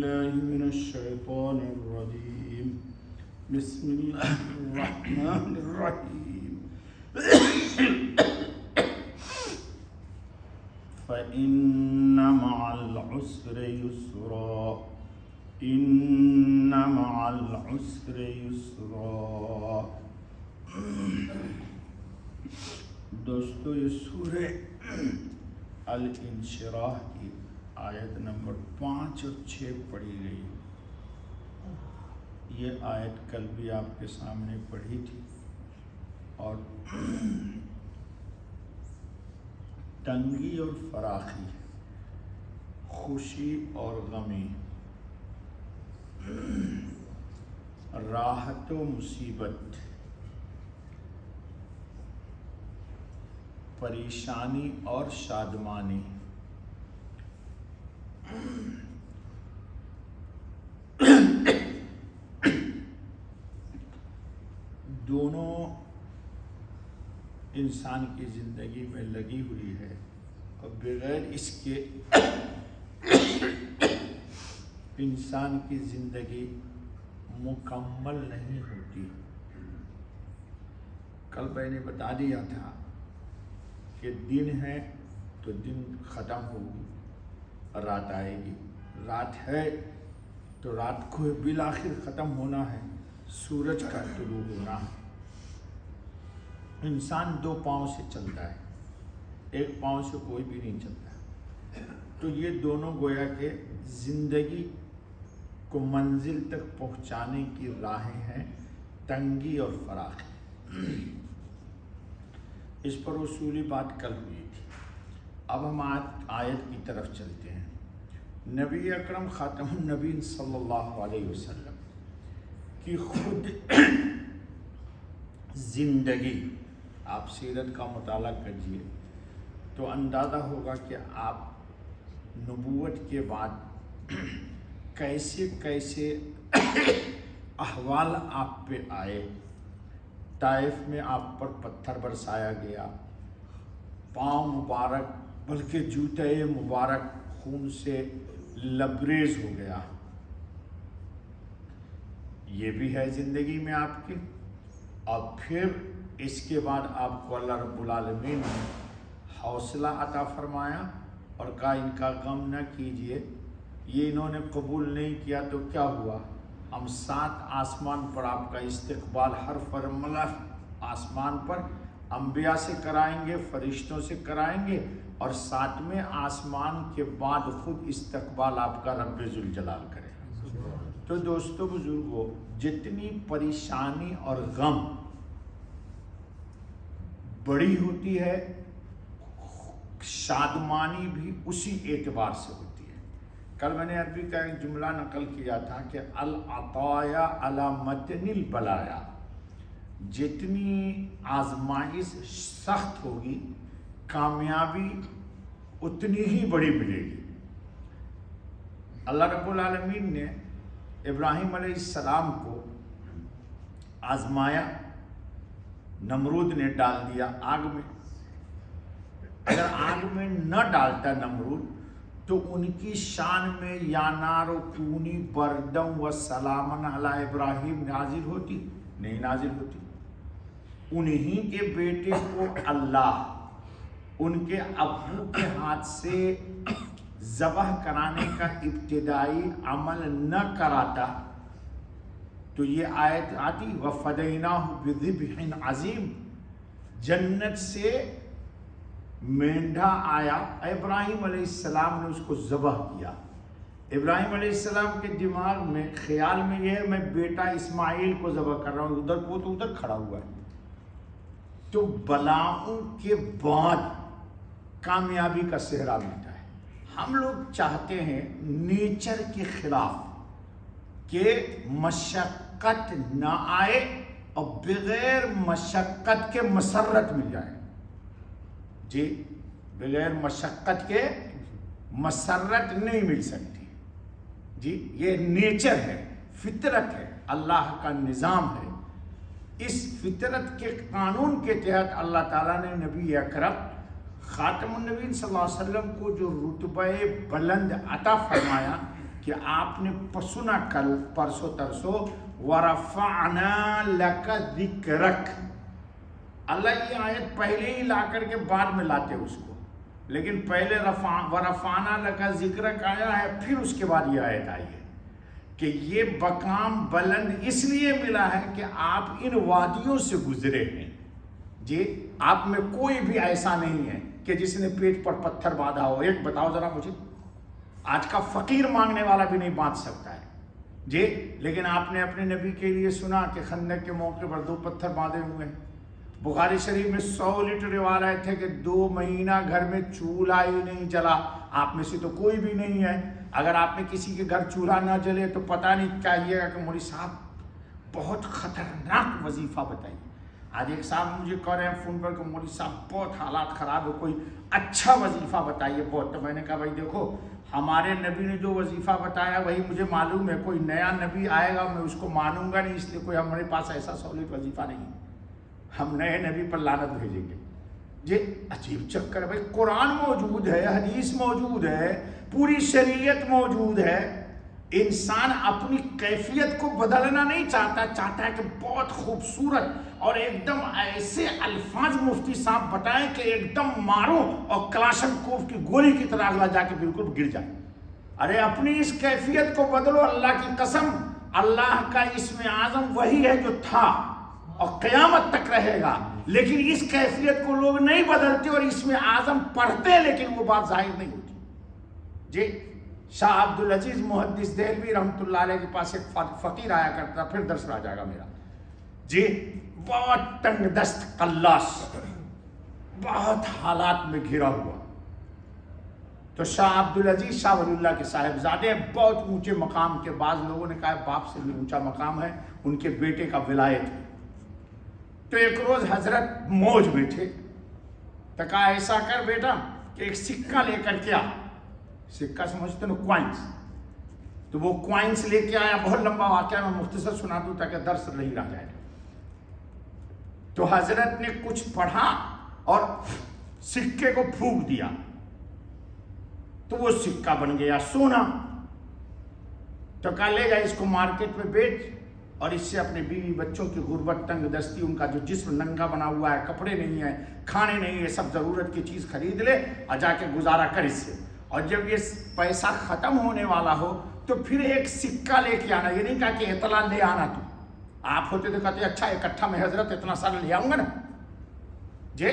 الله من الشيطان الرجيم بسم الله الرحمن الرحيم فإن مع العسر يسرا إن مع العسر يسرا دوستو یہ سورہ الانشراح کی آیت نمبر 5 اور 6 پڑھی گئی. یہ آیت کل بھی آپ کے سامنے پڑھی تھی اور تنگی اور فراخی، خوشی اور غمی، راحت و مصیبت، پریشانی اور شادمانی، دونوں انسان کی زندگی میں لگی ہوئی ہے اور بغیر اس کے انسان کی زندگی مکمل نہیں ہوتی. کل میں نے بتا دیا تھا کہ دن ہے تو دن ختم ہوگی، رات آئے گی، رات ہے تو رات کو بالآخر ختم ہونا ہے، سورج کا طلوع ہونا ہے. انسان دو پاؤں سے چلتا ہے، ایک پاؤں سے کوئی بھی نہیں چلتا. تو یہ دونوں گویا کہ زندگی کو منزل تک پہنچانے کی راہیں ہیں، تنگی اور فراخی. اس پر اصولی بات کل ہوئی تھی. اب ہم آیت کی طرف چلتے ہیں. نبی اکرم خاتم النبی صلی اللہ علیہ وسلم کی خود زندگی، آپ سیرت کا مطالعہ کیجیے تو اندازہ ہوگا کہ آپ نبوت کے بعد کیسے کیسے احوال آپ پہ آئے. طائف میں آپ پر پتھر برسایا گیا، پاؤں مبارک بلکہ جوتے مبارک خون سے لبریز ہو گیا. یہ بھی ہے زندگی میں آپ کی. اور پھر اس کے بعد آپ کو اللہ رب العالمین نے حوصلہ عطا فرمایا اور کہا ان کا غم نہ کیجئے، یہ انہوں نے قبول نہیں کیا تو کیا ہوا، ہم 7 آسمان پر آپ کا استقبال ہر فرملہ آسمان پر انبیاء سے کرائیں گے، فرشتوں سے کرائیں گے، اور 7ویں آسمان کے بعد خود استقبال آپ کا رب ذوالجلال کرے. تو دوستو بزرگوں، جتنی پریشانی اور غم بڑی ہوتی ہے، شادمانی بھی اسی اعتبار سے ہوتی ہے. کل میں نے عربی کا ایک جملہ نقل کیا تھا کہ العطایا علی متن البلایا، جتنی آزمائش سخت ہوگی کامیابی اتنی ہی بڑی ملے گی. اللہ رب العالمین نے ابراہیم علیہ السلام کو آزمایا، نمرود نے ڈال دیا آگ میں. اگر آگ میں نہ ڈالتا نمرود تو ان کی شان میں یا نار کونی بردم و سلامن علی ابراہیم نازل ہوتی؟ نہیں نازل ہوتی. انہی کے بیٹے کو اللہ ان کے ابو کے ہاتھ سے ذبح کرانے کا ابتدائی عمل نہ کراتا تو یہ آیت آتی وَفَدَيْنَاهُ بِذِبْحٍ عَظِيمٍ. جنت سے مینڈھا آیا، ابراہیم علیہ السلام نے اس کو ذبح کیا. ابراہیم علیہ السلام کے دماغ میں خیال میں یہ ہے میں بیٹا اسماعیل کو ذبح کر رہا ہوں، ادھر کو تو ادھر کھڑا ہوا ہے. تو بلاؤں کے بعد کامیابی کا صحرا ملتا ہے. ہم لوگ چاہتے ہیں نیچر کے خلاف کہ مشقت نہ آئے اور بغیر مشقت کے مسرت مل جائے. جی، بغیر مشقت کے مسرت نہیں مل سکتی. جی، یہ نیچر ہے، فطرت ہے، اللہ کا نظام ہے. اس فطرت کے قانون کے تحت اللہ تعالیٰ نے نبی اکرم خاتم النبیین صلی اللہ علیہ وسلم کو جو رتبہ بلند عطا فرمایا کہ آپ نے سنا کل پرسوں ترسوں وَرَفَعْنَا لَكَ ذِكْرَكَ، اللہ یہ آیت پہلے ہی لا کر کے بعد میں لاتے اس کو، لیکن پہلے وَرَفَعْنَا لَكَ ذِكْرَكَ آیا ہے، پھر اس کے بعد یہ آیت آئی ہے کہ یہ مقام بلند اس لیے ملا ہے کہ آپ ان وادیوں سے گزرے ہیں۔ جی آپ میں کوئی بھی ایسا نہیں ہے کہ جس نے پیٹ پر پتھر باندھا ہو، ایک بتاؤ ذرا مجھے، آج کا فقیر مانگنے والا بھی نہیں باندھ سکتا ہے جی، لیکن آپ نے اپنے نبی کے لیے سنا کہ خندق کے موقع پر 2 پتھر باندھے ہوئے ہیں۔ بخاری شریف میں 100 لیٹر روایت ہے کہ 2 مہینہ گھر میں چولہا ہی نہیں جلا۔ آپ میں سے تو کوئی بھی نہیں ہے، اگر آپ نے کسی کے گھر چولہا نہ جلے تو پتہ نہیں چاہیے گا کہ مولوی صاحب بہت خطرناک وظیفہ بتائیے۔ آج ایک صاحب مجھے کہہ رہے ہیں فون پر کہ مولوی صاحب بہت حالات خراب ہے، کوئی اچھا وظیفہ بتائیے بہت۔ تو میں نے کہا بھائی دیکھو، ہمارے نبی نے جو وظیفہ بتایا وہی مجھے معلوم ہے، کوئی نیا نبی آئے گا میں اس کو مانوں گا نہیں، اس لیے کوئی ہمارے پاس ایسا سالڈ وظیفہ نہیں ہے، ہم نئے نبی پر لعنت بھیجیں گے۔ یہ عجیب چکر ہے بھائی، قرآن موجود ہے، حدیث موجود ہے، پوری شریعت موجود ہے، انسان اپنی کیفیت کو بدلنا نہیں چاہتا، چاہتا ہے کہ بہت خوبصورت اور ایک دم ایسے الفاظ مفتی صاحب بتائیں کہ ایک دم مارو اور کلاشنکوف کی گولی کی طرح اگلا جا کے بالکل گر جائے۔ ارے اپنی اس کیفیت کو بدلو، اللہ کی قسم اللہ کا اسم اعظم وہی ہے جو تھا اور قیامت تک رہے گا، لیکن اس کیفیت کو لوگ نہیں بدلتے اور اسم اعظم پڑھتے لیکن وہ بات ظاہر نہیں ہوتی۔ جی شاہ عبدالعزیز محدث دہلوی رحمۃ اللہ علیہ کے پاس ایک فقیر آیا کرتا، پھر درس رہ جائے گا میرا جی، بہت تنگ دست قلاش، بہت حالات میں گھرا ہوا۔ تو شاہ عبدالعزیز شاہ ولی اللہ کے صاحبزادے بہت اونچے مقام کے، بعض لوگوں نے کہا باپ سے بھی اونچا مقام ہے، ان کے بیٹے کا ولایت ہے۔ تو ایک روز حضرت موج میں تھے، تو کہا ایسا کر بیٹا کہ ایک سکہ لے کر کے آ، سکہ سمجھتے نا کوائنس، تو وہ کوائنس لے کے آیا، بہت لمبا واقعہ میں مختصر سنا دوں تاکہ درس نہیں رہ جائے۔ تو حضرت نے کچھ پڑھا اور سکے کو پھونک دیا تو وہ سکہ بن گیا سونا۔ تو کہا لے جا اس کو مارکیٹ میں بیچ اور اس سے اپنے بیوی بچوں کی غربت، تنگ دستی، ان کا جو جسم ننگا بنا ہوا ہے، کپڑے نہیں ہیں، کھانے نہیں ہیں، سب ضرورت کی چیز خرید لے اور جا کے گزارا کر اس سے، اور جب یہ پیسہ ختم ہونے والا ہو تو پھر ایک سکہ لے کے آنا۔ یہ نہیں کہا کہ اتنا لے آنا، تو آپ ہوتے تو کہتے اچھا اکٹھا میں حضرت اتنا سارا لے آؤں گا نا جی،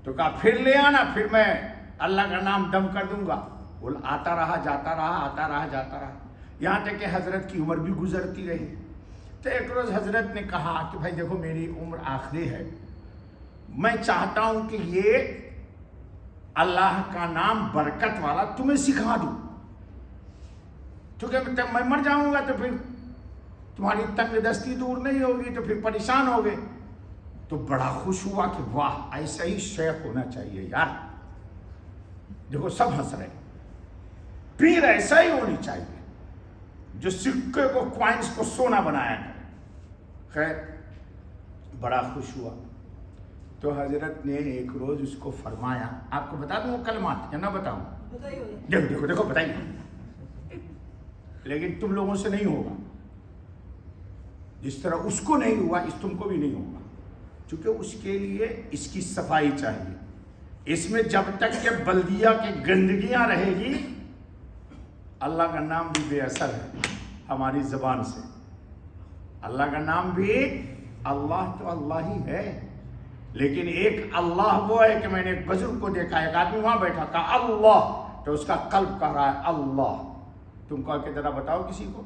تو کہا پھر لے آنا، پھر میں اللہ کا نام دم کر دوں گا۔ وہ آتا رہا جاتا رہا، آتا رہا جاتا رہا، یہاں تک کہ حضرت کی عمر بھی گزرتی رہی۔ تو ایک روز حضرت نے کہا کہ بھائی دیکھو میری عمر آخری ہے، میں چاہتا ہوں کہ یہ اللہ کا نام برکت والا تمہیں سکھا دوں، کیونکہ میں مر جاؤں گا تو پھر تمہاری تنگ دستی دور نہیں ہوگی، تو پھر پریشان ہوگے۔ تو بڑا خوش ہوا کہ واہ ایسا ہی شیخ ہونا چاہیے یار، دیکھو سب ہنس رہے، پیر ایسا ہی ہونی چاہیے جو سکے کو، کوائنس کو سونا بنایا کرے۔ خیر بڑا خوش ہوا۔ تو حضرت نے ایک روز اس کو فرمایا، آپ کو بتا دوں وہ کلمات یا نہ بتاؤں؟ دیکھو دیکھو دیکھو بتائیے، لیکن تم لوگوں سے نہیں ہوگا، جس طرح اس کو نہیں ہوا اس تم کو بھی نہیں ہوگا، چونکہ اس کے لیے اس کی صفائی چاہیے۔ اس میں جب تک کہ بلدیہ کی گندگیاں رہے گی اللہ کا نام بھی بے اثر ہے ہماری زبان سے۔ اللہ کا نام بھی، اللہ تو اللہ ہی ہے، لیکن ایک اللہ وہ ہے کہ میں نے ایک بزرگ کو دیکھا، ایک آدمی وہاں بیٹھا کہا اللہ، تو اس کا قلب کہہ رہا ہے اللہ۔ تم کہا کہ ذرا بتاؤ کسی کو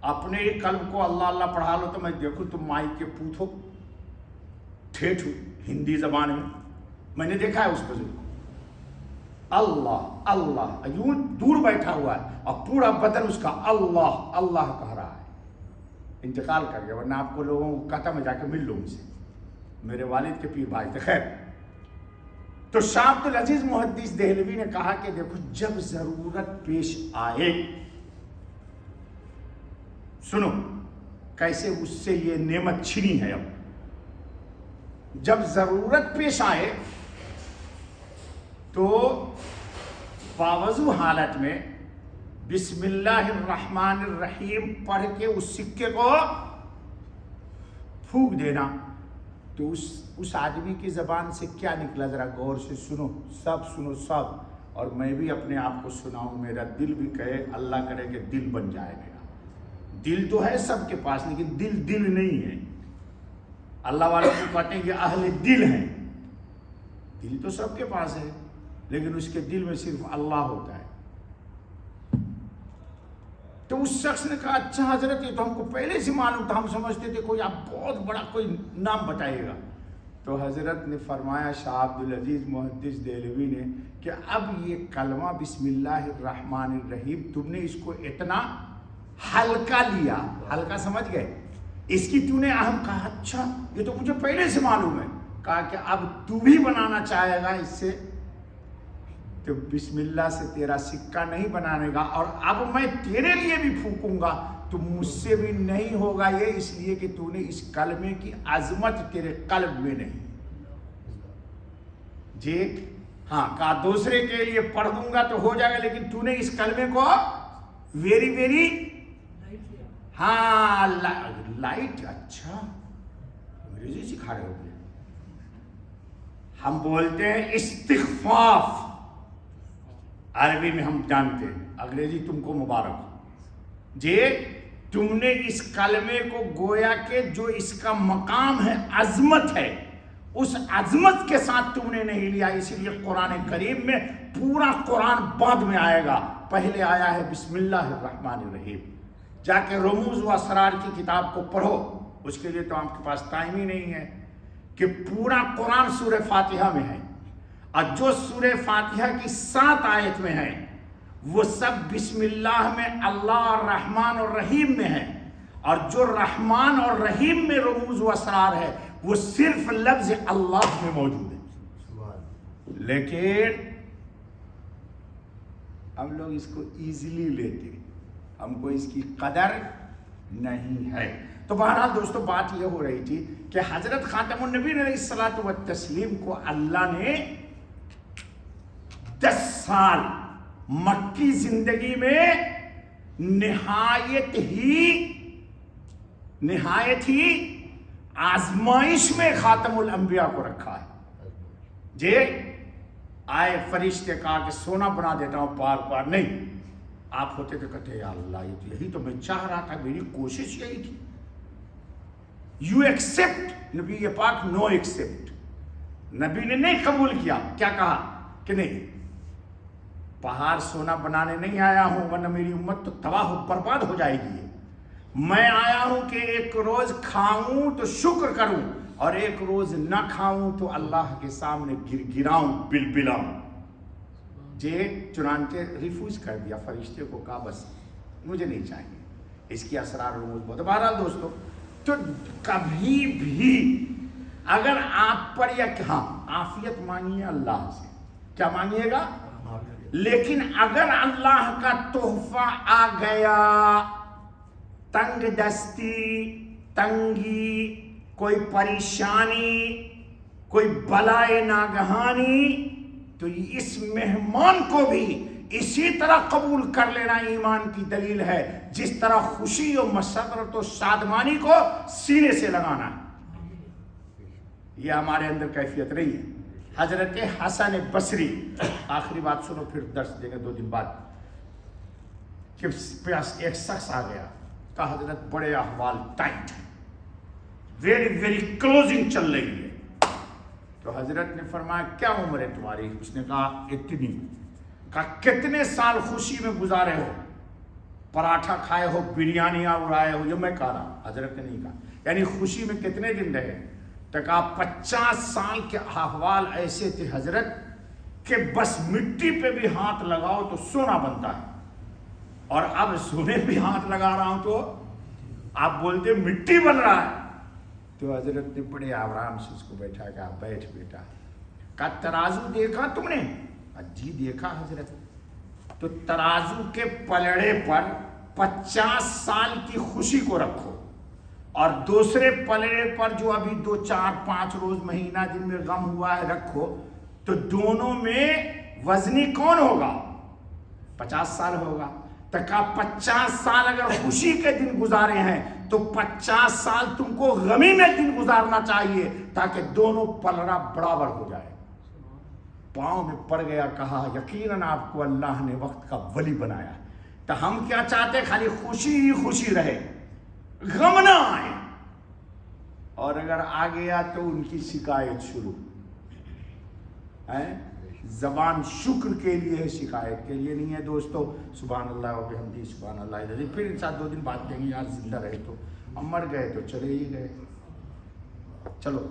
اپنے ہی قلب کو اللہ اللہ پڑھا لو تو میں دیکھوں تم مائی کے پوت ہو، ٹھیٹھ ہندی زبان میں نے دیکھا ہے اس بزرگ کو، اللہ اللہ یوں دور بیٹھا ہوا ہے اور پورا بدن اس کا اللہ اللہ کہہ رہا ہے۔ انتقال کر گیا، ورنہ آپ کو لوگوں کو کہتا میں جا کے مل لوں ان سے، میرے والد کے پیر بھائی تھے۔ خیر تو شاہ عبدالعزیز محدث دہلوی نے کہا کہ دیکھو جب ضرورت پیش آئے، سنو کیسے اس سے یہ نعمت چھینی ہے، اب جب ضرورت پیش آئے تو باوضو حالت میں بسم اللہ الرحمن الرحیم پڑھ کے اس سکے کو پھونک دینا تو اس آدمی کی زبان سے کیا نکلا؟ ذرا غور سے سنو سب، اور میں بھی اپنے آپ کو سناؤں، میرا دل بھی کہے، اللہ کرے کہ دل بن جائے میرا۔ دل تو ہے سب کے پاس، لیکن دل نہیں ہے۔ اللہ والوں کو کہتے ہیں کہ اہل دل ہیں، دل تو سب کے پاس ہے لیکن اس کے دل میں صرف اللہ ہوتا ہے۔ تو اس شخص نے کہا اچھا حضرت یہ تو ہم کو پہلے سے معلوم تھا، ہم سمجھتے تھے کوئی آپ بہت بڑا کوئی نام بتائیے گا۔ تو حضرت نے فرمایا، شاہ عبدالعزیز محدث دہلوی نے، کہ اب یہ کلمہ بسم اللہ الرحمن الرحیم تم نے اس کو اتنا ہلکا لیا، ہلکا سمجھ گئے، اس کی تو نے اہم کہا اچھا یہ تو مجھے پہلے سے معلوم ہے، کہا کہ اب تو بھی بنانا چاہے گا اس سے تو بسم اللہ سے تیرا سکہ نہیں بنانے گا، اور اب میں تیرے لیے بھی پھونکوں گا تو مجھ سے بھی نہیں ہوگا یہ، اس لیے کہ تو نے اس کلمے کی عظمت تیرے قلب میں نہیں جی ہاں، کہا دوسرے کے لیے پڑھ دوں گا تو ہو جائے گا، لیکن تو نے اس کلمے کو ویری ہاں لائٹ، اچھا انگریزی سکھا رہے ہو گے، ہم بولتے ہیں استخفاف، عربی میں ہم جانتے ہیں، انگریزی تم کو مبارک ہو جی، تم نے اس کلمے کو گویا کہ جو اس کا مقام ہے، عظمت ہے، اس عظمت کے ساتھ تم نے نہیں لیا، اسی لیے قرآن کریم میں پورا قرآن بعد میں آئے گا، پہلے آیا ہے بسم اللہ الرحمن الرحیم۔ جا کے رموز و اسرار کی کتاب کو پڑھو، اس کے لیے تو آپ کے پاس ٹائم ہی نہیں ہے کہ پورا قرآن سورہ فاتحہ میں ہے، اور جو سورہ فاتحہ کی 7 آیت میں ہے وہ سب بسم اللہ میں اللہ اور رحمان اور رحیم میں ہے، اور جو رحمان اور رحیم میں رموز و اسرار ہے وہ صرف لفظ اللہ میں موجود ہے، لیکن ہم لوگ اس کو ایزیلی لیتے ہیں، ہم کو اس کی قدر نہیں ہے۔ تو بہرحال دوستو بات یہ ہو رہی تھی کہ حضرت خاتم النبی علیہ الصلوۃ والتسلیم کو اللہ نے 10 سال مکی زندگی میں نہایت ہی آزمائش میں خاتم الانبیاء کو رکھا ہے جی۔ آئے فرشتے کہا کہ سونا بنا دیتا ہوں پار نہیں، آپ ہوتے تو کہتے یا اللہ یہی تو میں چاہ رہا تھا، میری کوشش یہی تھی، یو ایکسپٹ، نبی پاک نو ایکسپٹ، نبی نے نہیں قبول کیا، کیا کہا کہ نہیں پہاڑ سونا بنانے نہیں آیا ہوں ورنہ میری امت تو تباہ و برباد ہو جائے گی، میں آیا ہوں کہ ایک روز کھاؤں تو شکر کروں اور ایک روز نہ کھاؤں تو اللہ کے سامنے گراؤں بلبلاؤں جی۔ چنانچہ ریفیوز کر دیا، فرشتے کو کہا بس مجھے نہیں چاہیے، اس کی اسرار رموز بہت۔ بہرحال دوستو تو کبھی بھی اگر آپ پر یا ہاں عافیت مانگیے اللہ سے، کیا مانگیے گا، لیکن اگر اللہ کا تحفہ آ گیا، تنگ دستی، تنگی، کوئی پریشانی، کوئی بلائے ناگہانی، تو اس مہمان کو بھی اسی طرح قبول کر لینا ایمان کی دلیل ہے جس طرح خوشی و مسرت و شادمانی کو سینے سے لگانا ہے۔ یہ ہمارے اندر کیفیت نہیں ہے۔ حضرت حسن بصری، آخری بات سنو پھر درس دیں گے 2 دن بعد، کہ ایک شخص آ گیا، کہا حضرت بڑے احوال ٹائٹ ہیں، ویری کلوزنگ چل رہی ہے۔ تو حضرت نے فرمایا کیا عمر ہے تمہاری؟ اس نے کہا اتنی۔ کہا کتنے سال خوشی میں گزارے ہو، پراٹھا کھائے ہو، بریانیاں اڑائے ہو؟ یہ میں کہہ رہا ہوں، حضرت نے نہیں کہا، یعنی خوشی میں کتنے دن رہے؟ تو کہا 50 سال کے احوال ایسے تھے حضرت کہ بس مٹی پہ بھی ہاتھ لگاؤ تو سونا بنتا ہے، اور اب سونے پہ ہاتھ لگا رہا ہوں تو آپ بولتے مٹی بن رہا ہے۔ تو حضرت نے بڑے آرام سے اس کو بیٹھا، کہا بیٹھ بیٹا، کہا ترازو دیکھا تم نے؟ جی دیکھا حضرت۔ تو ترازو کے پلڑے پر 50 سال کی خوشی کو رکھو، اور دوسرے پلڑے پر جو ابھی 2 4 5 روز مہینہ دن میں غم ہوا ہے رکھو، تو دونوں میں وزنی کون ہوگا؟ 50 سال ہوگا۔ تو کہا 50 سال اگر خوشی کے دن گزارے ہیں تو 50 سال تم کو غمی میں دن گزارنا چاہیے تاکہ دونوں پلڑا برابر ہو جائے. پاؤں میں پڑ گیا, کہا یقیناً آپ کو اللہ نے وقت کا ولی بنایا, تو ہم کیا چاہتے, خالی خوشی ہی خوشی رہے, غم نہ آئے. اور اگر آ گیا تو ان کی شکایت شروع ہے. زبان شکر کے لیے ہے, شکایت کے لیے نہیں ہے دوستو. سبحان اللہ و بحمدہ سبحان اللہ العظیم. پھر انسان 2 دن بعد دیں گے یار زندہ رہے تو, اب مر گئے تو چلے ہی گئے. چلو